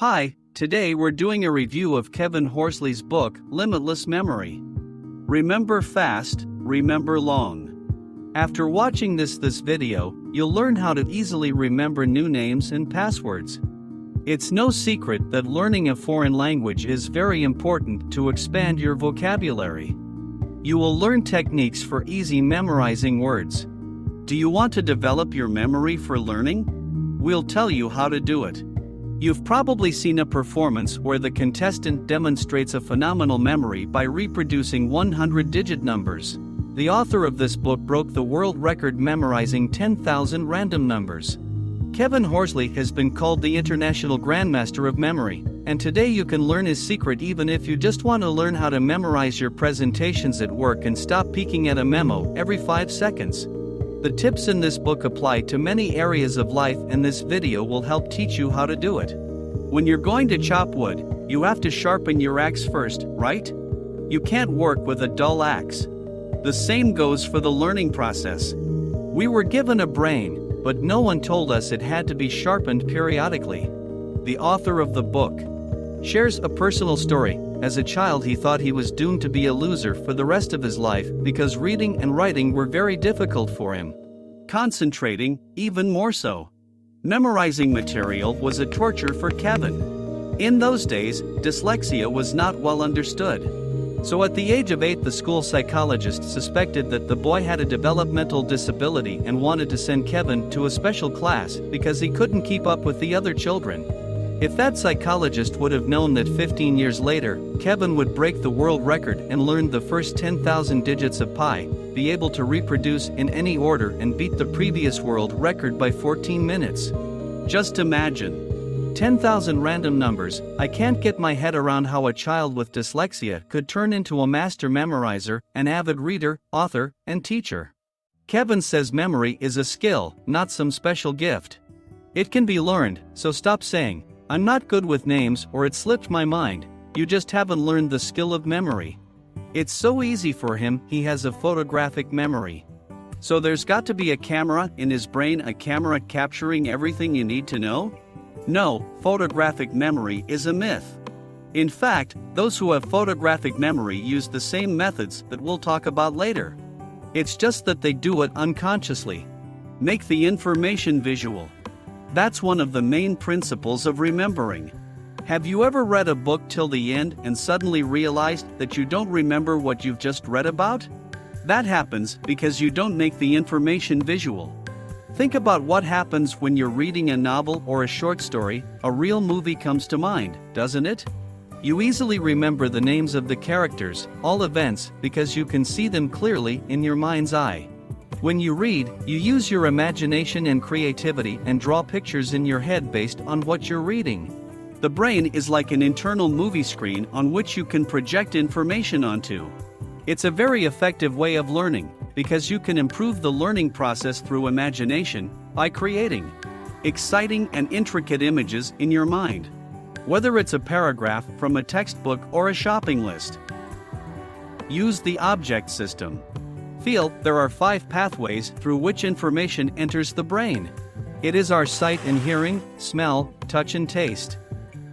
Hi, today we're doing a review of Kevin Horsley's book, Limitless Memory. Remember fast, remember long. After watching this video, you'll learn how to easily remember new names and passwords. It's no secret that learning a foreign language is very important to expand your vocabulary. You will learn techniques for easy memorizing words. Do you want to develop your memory for learning? We'll tell you how to do it. You've probably seen a performance where the contestant demonstrates a phenomenal memory by reproducing 100-digit numbers. The author of this book broke the world record memorizing 10,000 random numbers. Kevin Horsley has been called the International Grandmaster of Memory, and today you can learn his secret even if you just want to learn how to memorize your presentations at work and stop peeking at a memo every 5 seconds. The tips in this book apply to many areas of life, and this video will help teach you how to do it. When you're going to chop wood, you have to sharpen your axe first, right? You can't work with a dull axe. The same goes for the learning process. We were given a brain, but no one told us it had to be sharpened periodically. The author of the book shares a personal story. As a child, he thought he was doomed to be a loser for the rest of his life because reading and writing were very difficult for him. Concentrating, even more so. Memorizing material was a torture for Kevin. In those days, dyslexia was not well understood. So at the age of 8, the school psychologist suspected that the boy had a developmental disability and wanted to send Kevin to a special class because he couldn't keep up with the other children. If that psychologist would have known that 15 years later, Kevin would break the world record and learn the first 10,000 digits of pi, be able to reproduce in any order and beat the previous world record by 14 minutes. Just imagine. 10,000 random numbers. I can't get my head around how a child with dyslexia could turn into a master memorizer, an avid reader, author, and teacher. Kevin says memory is a skill, not some special gift. It can be learned, so stop saying, "I'm not good with names," or "it slipped my mind." You just haven't learned the skill of memory. It's so easy for him, he has a photographic memory. So there's got to be a camera in his brain, a camera capturing everything you need to know? No, photographic memory is a myth. In fact, those who have photographic memory use the same methods that we'll talk about later. It's just that they do it unconsciously. Make the information visual. That's one of the main principles of remembering. Have you ever read a book till the end and suddenly realized that you don't remember what you've just read about? That happens because you don't make the information visual. Think about what happens when you're reading a novel or a short story. A real movie comes to mind, doesn't it? You easily remember the names of the characters, all events, because you can see them clearly in your mind's eye. When you read, you use your imagination and creativity and draw pictures in your head based on what you're reading. The brain is like an internal movie screen on which you can project information onto. It's a very effective way of learning, because you can improve the learning process through imagination by creating exciting and intricate images in your mind. Whether it's a paragraph from a textbook or a shopping list. Use the object system. Feel. There are 5 pathways through which information enters the brain. It is our sight and hearing, smell, touch and taste.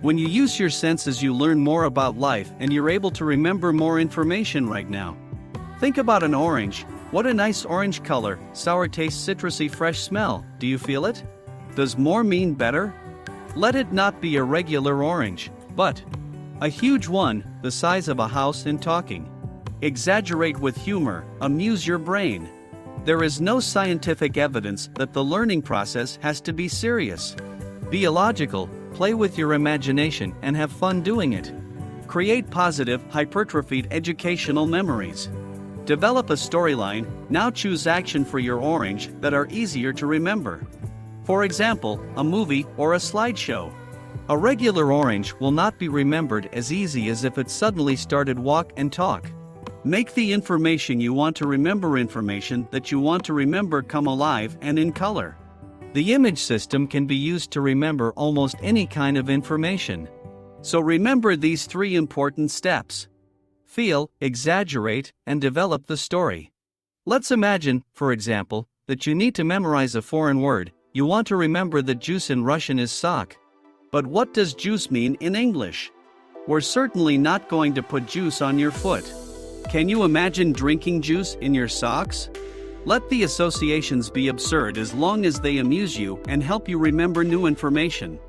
When you use your senses, you learn more about life and you're able to remember more information right now. Think about an orange. What a nice orange color, sour taste, citrusy, fresh smell. Do you feel it? Does more mean better? Let it not be a regular orange, but a huge one, the size of a house, and talking. Exaggerate with humor, amuse your brain. There is no scientific evidence that the learning process has to be serious. Be illogical, play with your imagination, and have fun doing it. Create positive, hypertrophied educational memories. Develop a storyline. Now choose action for your orange that are easier to remember. For example, a movie or a slideshow. A regular orange will not be remembered as easy as if it suddenly started walk and talk. Make the information you want to remember come alive and in color. The image system can be used to remember almost any kind of information. So remember these 3 important steps. Feel, exaggerate, and develop the story. Let's imagine, for example, that you need to memorize a foreign word. You want to remember that juice in Russian is sok. But what does juice mean in English? We're certainly not going to put juice on your foot. Can you imagine drinking juice in your socks? Let the associations be absurd as long as they amuse you and help you remember new information.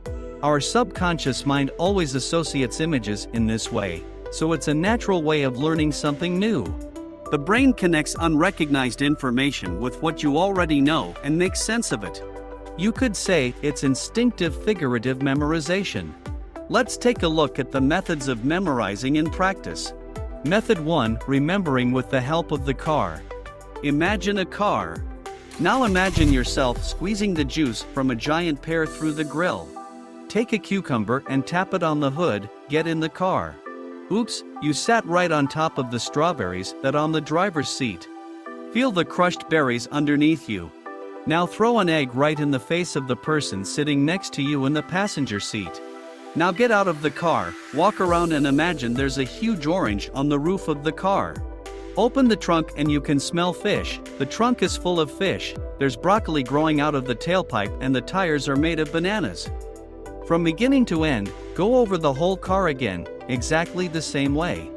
Our subconscious mind always associates images in this way, so it's a natural way of learning something new. The brain connects unrecognized information with what you already know and makes sense of it. You could say it's instinctive figurative memorization. Let's take a look at the methods of memorizing in practice. Method 1: Remembering with the help of the car. Imagine a car. Now imagine yourself squeezing the juice from a giant pear through the grill. Take a cucumber and tap it on the hood, get in the car. Oops, you sat right on top of the strawberries that on the driver's seat. Feel the crushed berries underneath you. Now throw an egg right in the face of the person sitting next to you in the passenger seat. Now get out of the car, walk around and imagine there's a huge orange on the roof of the car. Open the trunk and you can smell fish. The trunk is full of fish, there's broccoli growing out of the tailpipe and the tires are made of bananas. From beginning to end, go over the whole car again, exactly the same way.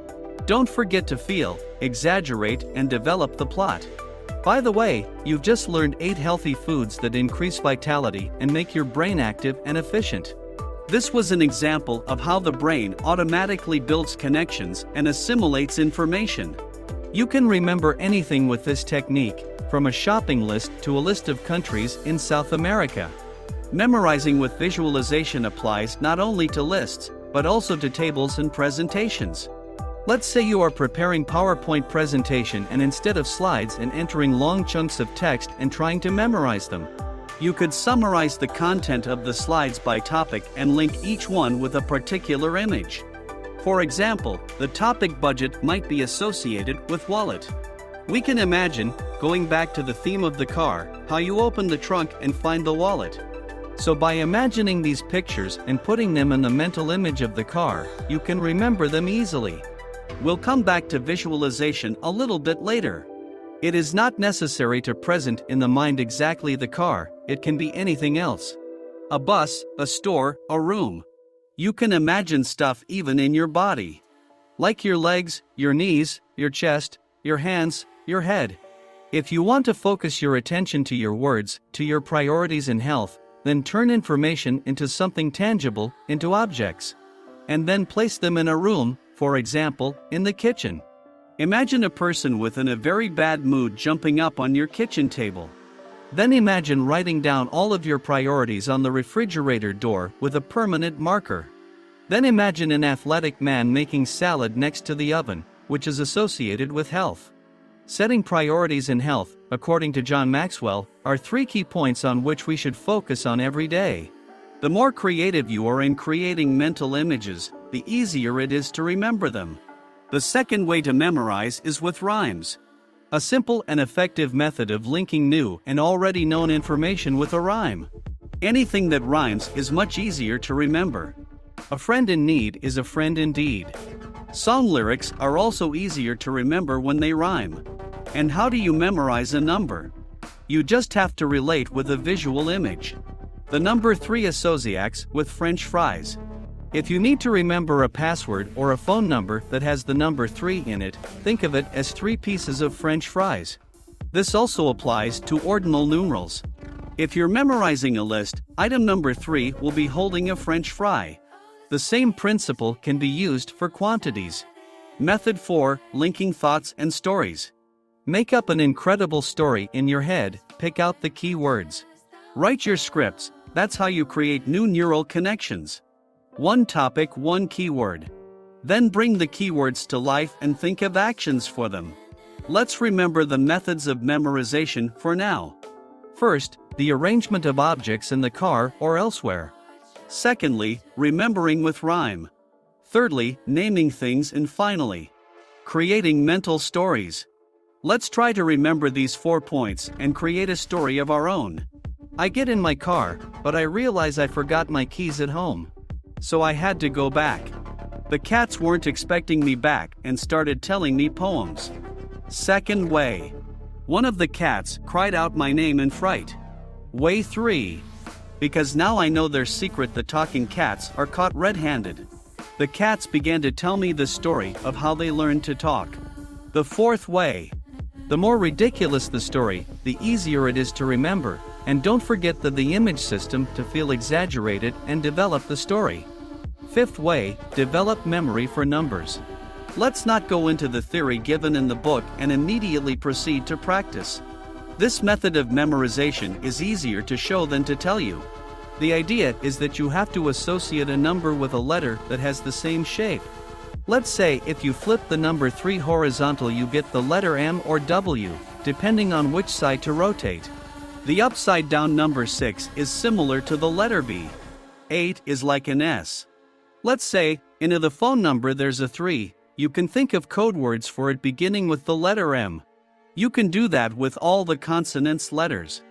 Don't forget to feel, exaggerate, and develop the plot. By the way, you've just learned 8 healthy foods that increase vitality and make your brain active and efficient. This was an example of how the brain automatically builds connections and assimilates information. You can remember anything with this technique, from a shopping list to a list of countries in South America. Memorizing with visualization applies not only to lists, but also to tables and presentations. Let's say you are preparing PowerPoint presentation and instead of slides and entering long chunks of text and trying to memorize them, you could summarize the content of the slides by topic and link each one with a particular image. For example, the topic budget might be associated with wallet. We can imagine, going back to the theme of the car, how you open the trunk and find the wallet. So by imagining these pictures and putting them in the mental image of the car, you can remember them easily. We'll come back to visualization a little bit later. It is not necessary to present in the mind exactly the car, it can be anything else. A bus, a store, a room. You can imagine stuff even in your body. Like your legs, your knees, your chest, your hands, your head. If you want to focus your attention to your words, to your priorities in health, then turn information into something tangible, into objects. And then place them in a room, for example, in the kitchen. Imagine a person in a very bad mood jumping up on your kitchen table. Then imagine writing down all of your priorities on the refrigerator door with a permanent marker. Then imagine an athletic man making salad next to the oven, which is associated with health. Setting priorities in health, according to John Maxwell, are 3 key points on which we should focus on every day. The more creative you are in creating mental images, the easier it is to remember them. The second way to memorize is with rhymes. A simple and effective method of linking new and already known information with a rhyme. Anything that rhymes is much easier to remember. A friend in need is a friend indeed. Song lyrics are also easier to remember when they rhyme. And how do you memorize a number? You just have to relate with a visual image. The number 3 associates with French fries. If you need to remember a password or a phone number that has the number 3 in it, think of it as 3 pieces of French fries. This also applies to ordinal numerals. If you're memorizing a list, item number 3 will be holding a French fry. The same principle can be used for quantities. Method 4: Linking thoughts and stories. Make up an incredible story in your head, pick out the key words. Write your scripts, that's how you create new neural connections. One topic, one keyword. Then bring the keywords to life and think of actions for them. Let's remember the methods of memorization for now. First, the arrangement of objects in the car or elsewhere. Secondly, remembering with rhyme. Thirdly, naming things, and finally, creating mental stories. Let's try to remember these 4 points and create a story of our own. I get in my car, but I realize I forgot my keys at home. So I had to go back. The cats weren't expecting me back and started telling me poems. Second way. One of the cats cried out my name in fright. Way 3. because now I know their secret. The talking cats are caught red-handed. The cats began to tell me the story of how they learned to talk. The fourth way. The more ridiculous the story, the easier it is to remember, and don't forget the image system to feel exaggerated and develop the story. Fifth way, develop memory for numbers. Let's not go into the theory given in the book and immediately proceed to practice. This method of memorization is easier to show than to tell you. The idea is that you have to associate a number with a letter that has the same shape. Let's say if you flip the number 3 horizontal, you get the letter M or W, depending on which side to rotate. The upside down number 6 is similar to the letter B. 8 is like an S. Let's say, in the phone number there's a 3, you can think of code words for it beginning with the letter M. You can do that with all the consonants letters.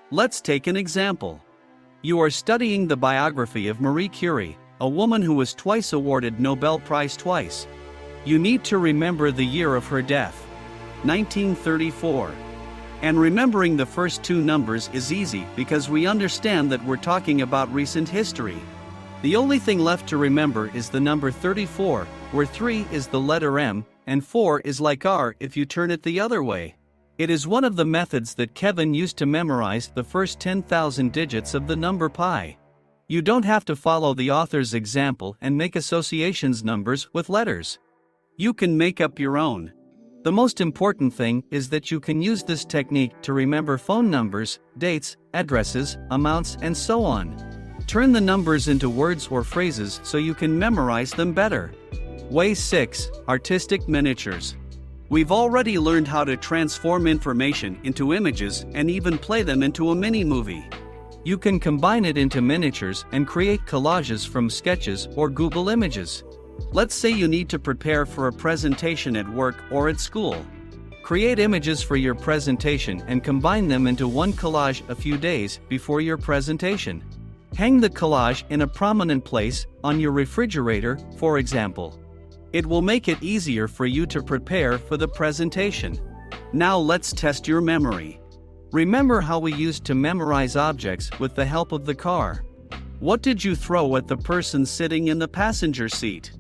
Let's take an example. You are studying the biography of Marie Curie, a woman who was twice awarded Nobel Prize twice. You need to remember the year of her death, 1934. And remembering the first 2 numbers is easy because we understand that we're talking about recent history. The only thing left to remember is the number 34, where 3 is the letter M, and 4 is like R if you turn it the other way. It is one of the methods that Kevin used to memorize the first 10,000 digits of the number pi. You don't have to follow the author's example and make associations numbers with letters. You can make up your own. The most important thing is that you can use this technique to remember phone numbers, dates, addresses, amounts, and so on. Turn the numbers into words or phrases so you can memorize them better. Way 6. Artistic miniatures. We've already learned how to transform information into images and even play them into a mini-movie. You can combine it into miniatures and create collages from sketches or Google Images. Let's say you need to prepare for a presentation at work or at school. Create images for your presentation and combine them into one collage a few days before your presentation. Hang the collage in a prominent place, on your refrigerator, for example. It will make it easier for you to prepare for the presentation. Now let's test your memory. Remember how we used to memorize objects with the help of the car. What did you throw at the person sitting in the passenger seat?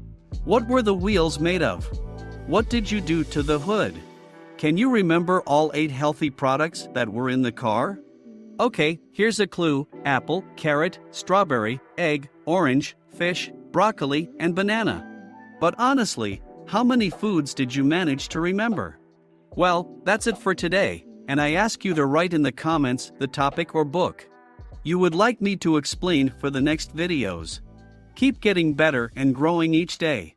What were the wheels made of? What did you do to the hood? Can you remember all 8 healthy products that were in the car? Okay, here's a clue: apple, carrot, strawberry, egg, orange, fish, broccoli, and banana. But honestly, how many foods did you manage to remember? Well, that's it for today, and I ask you to write in the comments the topic or book you would like me to explain for the next videos. Keep getting better and growing each day.